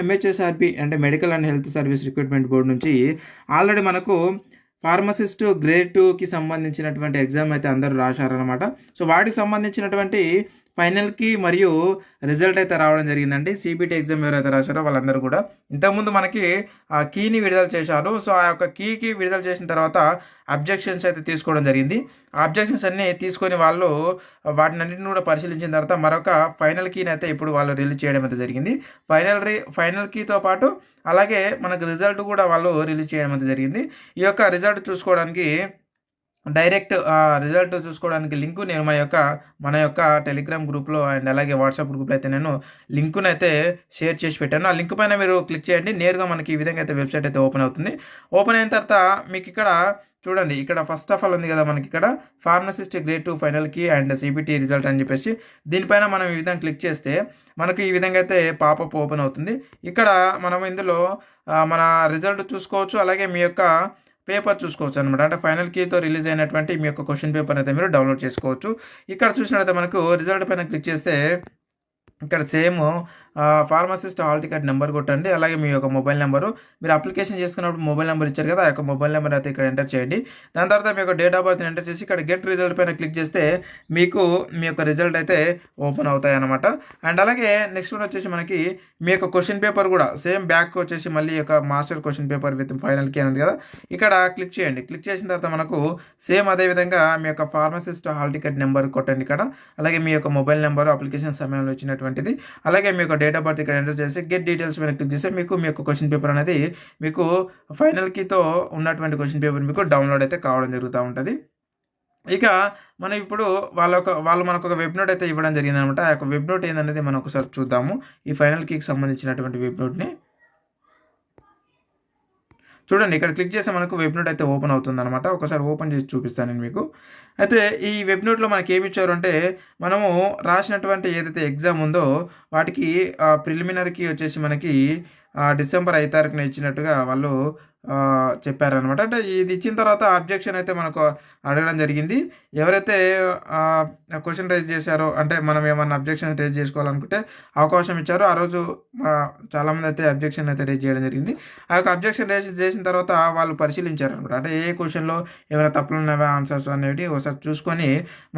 MHSRB అంటే medical and health service recruitment board నుంచి already మనకు ఫార్మసిస్ట్ గ్రేడ్ 2కి సంబంధించినటువంటి ఎగ్జామ్ అయితే అందరూ రాశారనమాట. సో వాటికి సంబంధించినటువంటి ఫైనల్కి మరియు రిజల్ట్ అయితే రావడం జరిగిందండి. సిబిటి ఎగ్జామ్ ఎవరైతే రాశారో వాళ్ళందరూ కూడా ఇంతకుముందు మనకి ఆ కీని విడుదల చేశారు. సో ఆ యొక్క కీకి విడుదల చేసిన తర్వాత అబ్జెక్షన్స్ అయితే తీసుకోవడం జరిగింది. ఆ అబ్జెక్షన్స్ అన్నీ తీసుకొని వాళ్ళు వాటినన్నింటిని కూడా పరిశీలించిన తర్వాత మరొక ఫైనల్ కీని అయితే ఇప్పుడు వాళ్ళు రిలీజ్ చేయడం అయితే జరిగింది. ఫైనల్ కీతో పాటు అలాగే మనకు రిజల్ట్ కూడా వాళ్ళు రిలీజ్ చేయడం అయితే జరిగింది. ఈ యొక్క రిజల్ట్ చూసుకోవడానికి డైరెక్ట్ రిజల్ట్ చూసుకోవడానికి లింకు నేను మన యొక్క టెలిగ్రామ్ గ్రూప్లో అండ్ అలాగే వాట్సాప్ గ్రూప్లో అయితే నేను లింకును అయితే షేర్ చేసి పెట్టాను. ఆ లింక్ పైన మీరు క్లిక్ చేయండి. నేరుగా మనకి ఈ విధంగా అయితే వెబ్సైట్ అయితే ఓపెన్ అవుతుంది. ఓపెన్ అయిన తర్వాత మీకు ఇక్కడ చూడండి, ఇక్కడ ఫస్ట్ ఆఫ్ ఆల్ ఉంది కదా మనకి ఇక్కడ ఫార్మసిస్ట్ గ్రేడ్ 2 ఫైనల్కి అండ్ సిబిటి రిజల్ట్ అని చెప్పేసి దీనిపైన మనం ఈ విధంగా క్లిక్ చేస్తే మనకు ఈ విధంగా అయితే పాపప్ ఓపెన్ అవుతుంది. ఇక్కడ మనం ఇందులో మన రిజల్ట్ చూసుకోవచ్చు, అలాగే మీ యొక్క పేపర్ చూసుకోవచ్చు అనమాట. అంటే ఫైనల్ కీతో రిలీజ్ అయినటువంటి మీ యొక్క క్వశ్చన్ పేపర్ అయితే మీరు డౌన్లోడ్ చేసుకోవచ్చు. ఇక్కడ చూసినట్లయితే మనకు రిజల్ట్ పైన క్లిక్ చేస్తే ఇక్కడ same pharmacist hall ticket number కొట్టండి, అలాగే మీ యొక్క మొబైల్ నెంబరు. మీరు అప్లికేషన్ చేసుకున్నప్పుడు మొబైల్ నెంబర్ ఇచ్చారు కదా, ఆ యొక్క మొబైల్ నెంబర్ అయితే ఇక్కడ ఎంటర్ చేయండి. దాని తర్వాత మీ యొక్క డేట్ ఆఫ్ బర్త్ ఎంటర్ చేసి ఇక్కడ గెట్ రిజల్ట్ పైన క్లిక్ చేస్తే మీకు మీ యొక్క రిజల్ట్ అయితే ఓపెన్ అవుతాయి అనమాట. అండ్ అలాగే నెక్స్ట్ వన్ వచ్చేసి మనకి మీ యొక్క క్వశ్చన్ పేపర్ కూడా సేమ్ బ్యాక్ వచ్చేసి మళ్ళీ యొక్క master question paper with final key అనేది కదా, ఇక్కడ క్లిక్ చేయండి. క్లిక్ చేసిన తర్వాత మనకు సేమ్ అదేవిధంగా మీ యొక్క ఫార్మసిస్ట్ హాల్ టికెట్ నెంబర్ కొట్టండి ఇక్కడ, అలాగే మీ యొక్క మొబైల్ నెంబరు అప్లికేషన్ సమయంలో వచ్చినటువంటిది, అలాగే మీ యొక్క డేట్ ఆఫ్ బర్త్ ఇక్కడ ఎంటర్ చేసి గెట్ డీటెయిల్స్ మీద క్లిక్ చేస్తే మీకు మీ యొక్క క్వశ్చన్ పేపర్ అనేది మీకు ఫైనల్ కీతో ఉన్నటువంటి క్వశ్చన్ పేపర్ మీకు డౌన్లోడ్ అయితే కావడం జరుగుతూ ఉంటుంది. ఇక మనం ఇప్పుడు వాళ్ళు మనకు ఒక వెబ్ నోట్ అయితే ఇవ్వడం జరిగింది అనమాట. ఆ యొక్క వెబ్ నోట్ ఏందనేది మనం ఒకసారి చూద్దాము. ఈ ఫైనల్ కీకి సంబంధించినటువంటి వెబ్ నోట్ని చూడండి. ఇక్కడ క్లిక్ చేస్తే మనకు వెబ్ నోట్ అయితే ఓపెన్ అవుతుంది అనమాట. ఒకసారి ఓపెన్ చేసి చూపిస్తాను నేను మీకు. అయితే ఈ వెబ్ నోట్లో మనకి ఏమి ఇచ్చారు అంటే, మనము రాసినటువంటి ఏదైతే ఎగ్జామ్ ఉందో వాటికి ప్రిలిమినరీకి వచ్చేసి మనకి డిసెంబర్ 5 తారీఖున ఇచ్చినట్టుగా వాళ్ళు చెప్పారనమాట. అంటే ఇది ఇచ్చిన తర్వాత అబ్జెక్షన్ అయితే మనకు అడగడం జరిగింది. ఎవరైతే క్వశ్చన్ రైజ్ చేశారో, అంటే మనం ఏమన్నా అబ్జెక్షన్ రైజ్ చేసుకోవాలనుకుంటే అవకాశం ఇచ్చారో, ఆ రోజు చాలామంది అయితే అబ్జెక్షన్ అయితే రైజ్ చేయడం జరిగింది. ఆ యొక్క అబ్జెక్షన్ రైజ్ చేసిన తర్వాత వాళ్ళు పరిశీలించారనమాట. అంటే ఏ క్వశ్చన్లో ఏమైనా తప్పులు ఉన్నాయా ఆన్సర్స్ అనేవి ఒకసారి చూసుకొని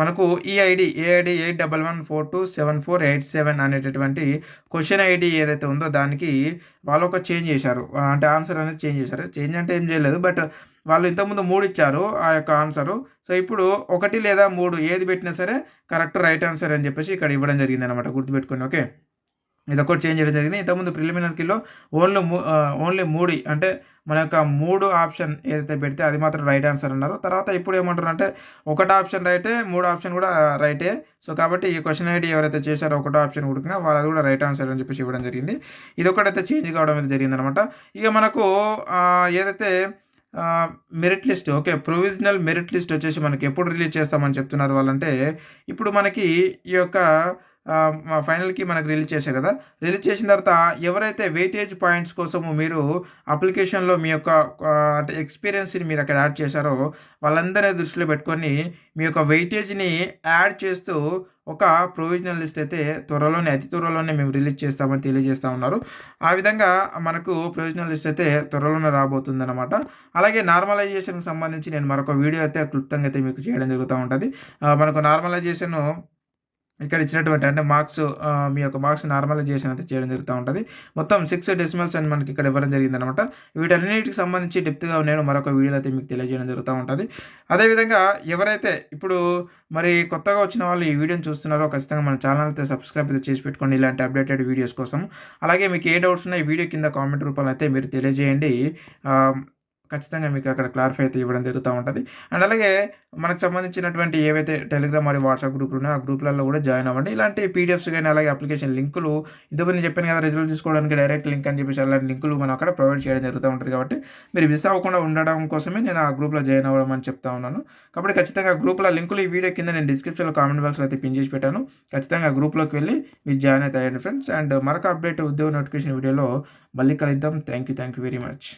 మనకు ఈ ఐడి ఏఐడి 81127487 అనేటటువంటి క్వశ్చన్ ఐడి ఏదైతే ఉందో దానికి వాళ్ళు ఒక చేంజ్ చేశారు. అంటే ఆన్సర్ అనేది చేంజ్ చేశారు. చేంజ్ అంటే ఏం చేయలేదు, బట్ వాళ్ళు ఇంతకుముందు 3 ఇచ్చారు ఆ యొక్క ఆన్సరు. సో ఇప్పుడు 1 లేదా 3 ఏది పెట్టినా సరే కరెక్ట్ రైట్ ఆన్సర్ అని చెప్పేసి ఇక్కడ ఇవ్వడం జరిగింది అనమాట. గుర్తుపెట్టుకోండి. ఓకే, ఇదొకటి చేంజ్ చేయడం జరిగింది. ఇంతకుముందు ప్రిలిమినరీలో ఓన్లీ 3 అంటే మన యొక్క 3 ఆప్షన్ ఏదైతే పెడితే అది మాత్రం రైట్ ఆన్సర్ అన్నారు. తర్వాత ఇప్పుడు ఏమంటారు అంటే 1 ఆప్షన్ రైటే, 3 ఆప్షన్ కూడా రైటే. సో కాబట్టి ఈ క్వశ్చన్ ఐడి ఎవరైతే చేశారో 1 ఆప్షన్ ఉడికినా వాళ్ళది కూడా రైట్ ఆన్సర్ అని చెప్పేసి ఇవ్వడం జరిగింది. ఇది ఒకటైతే చేంజ్ కావడం అయితే జరిగింది అనమాట. ఇక మనకు ఏదైతే merit list, okay, provisional merit list వచ్చేసి మనకి ఎప్పుడు రిలీజ్ చేస్తామని చెప్తున్నారు వాళ్ళంటే, ఇప్పుడు మనకి ఈ యొక్క ఫైనల్కి మనకు రిలీజ్ చేశారు కదా. రిలీజ్ చేసిన తర్వాత ఎవరైతే వెయిటేజ్ పాయింట్స్ కోసము మీరు అప్లికేషన్లో మీ యొక్క అంటే ఎక్స్పీరియన్స్ని మీరు అక్కడ యాడ్ చేశారో వాళ్ళందరినీ దృష్టిలో పెట్టుకొని మీ యొక్క వెయిటేజ్ని యాడ్ చేస్తూ ఒక ప్రొవిజనల్ లిస్ట్ అయితే అతి త్వరలోనే మేము రిలీజ్ చేస్తామని తెలియజేస్తూ ఉన్నారు. ఆ విధంగా మనకు ప్రొవిజనల్ లిస్ట్ అయితే త్వరలోనే రాబోతుంది అనమాట. అలాగే నార్మలైజేషన్కి సంబంధించి నేను మరొక వీడియో అయితే క్లుప్తంగా అయితే మీకు చేయడం జరుగుతూ ఉంటుంది. మనకు నార్మలైజేషన్ ఇక్కడ ఇచ్చినటువంటి అంటే మార్క్స్ మీ యొక్క మార్క్స్ నార్మలైజేషన్ అయితే చేయడం జరుగుతూ ఉంటుంది. మొత్తం 6 డెసిమల్స్ అని మనకి ఇక్కడ ఇవ్వడం జరిగిందనమాట. వీటన్నిటికి సంబంధించి డెప్త్గా నేను మరొక వీడియోలో అయితే మీకు తెలియజేయడం జరుగుతూ ఉంటుంది. అదేవిధంగా ఎవరైతే ఇప్పుడు మరి కొత్తగా వచ్చిన వాళ్ళు ఈ వీడియోని చూస్తున్నారో ఖచ్చితంగా మన ఛానల్ అయితే సబ్స్క్రైబ్ అయితే చేసి పెట్టుకోండి ఇలాంటి అప్డేటెడ్ వీడియోస్ కోసం. అలాగే మీకు ఏ డౌట్స్ ఉన్నా ఈ వీడియో కింద కామెంట్ రూపంలో అయితే మీరు తెలియజేయండి. ఖచ్చితంగా మీకు అక్కడ క్లారిఫై అయితే ఇవ్వడం జరుగుతూ ఉంటుంది. అండ్ అలాగే మనకు సంబంధించినటువంటి ఏవైతే టెలిగ్రామ్ మరియు వాట్సాప్ గ్రూపులు ఉన్నాయో ఆ గ్రూపులలో కూడా జాయిన్ అవ్వండి. ఇలాంటి పీడిఎఫ్స్ కానీ అలాగే అప్లికేషన్ లింకులు ఇంతకుముందు నేను చెప్పాను కదా, రిజల్ట్ తీసుకోవడానికి డైరెక్ట్ లింక్ అని చెప్పేసి అలాంటి లింకులు మనం అక్కడ ప్రొవైడ్ చేయడం జరుగుతూ ఉంటుంది. కాబట్టి మీరు మిస్ అవ్వకుండా ఉండడం కోసమే నేను ఆ గ్రూప్లో జాయిన్ అవ్వడం అని చెప్తా ఉన్నాను. కాబట్టి ఖచ్చితంగా గ్రూప్లో లింకులు ఈ వీడియో కింద నేను డిస్క్రిప్షన్లో కామెంట్ బాక్స్లో అయితే పిన్ చేసి పెట్టాను. ఖచ్చితంగా గ్రూప్లోకి వెళ్ళి మీరు జాయిన్ అయితే అయ్యండి ఫ్రెండ్స్. అండ్ మరొక అప్డేట్ ఉద్యోగ నోటిఫికేషన్ వీడియోలో మళ్ళీ కలుద్దాం. Thank you very much.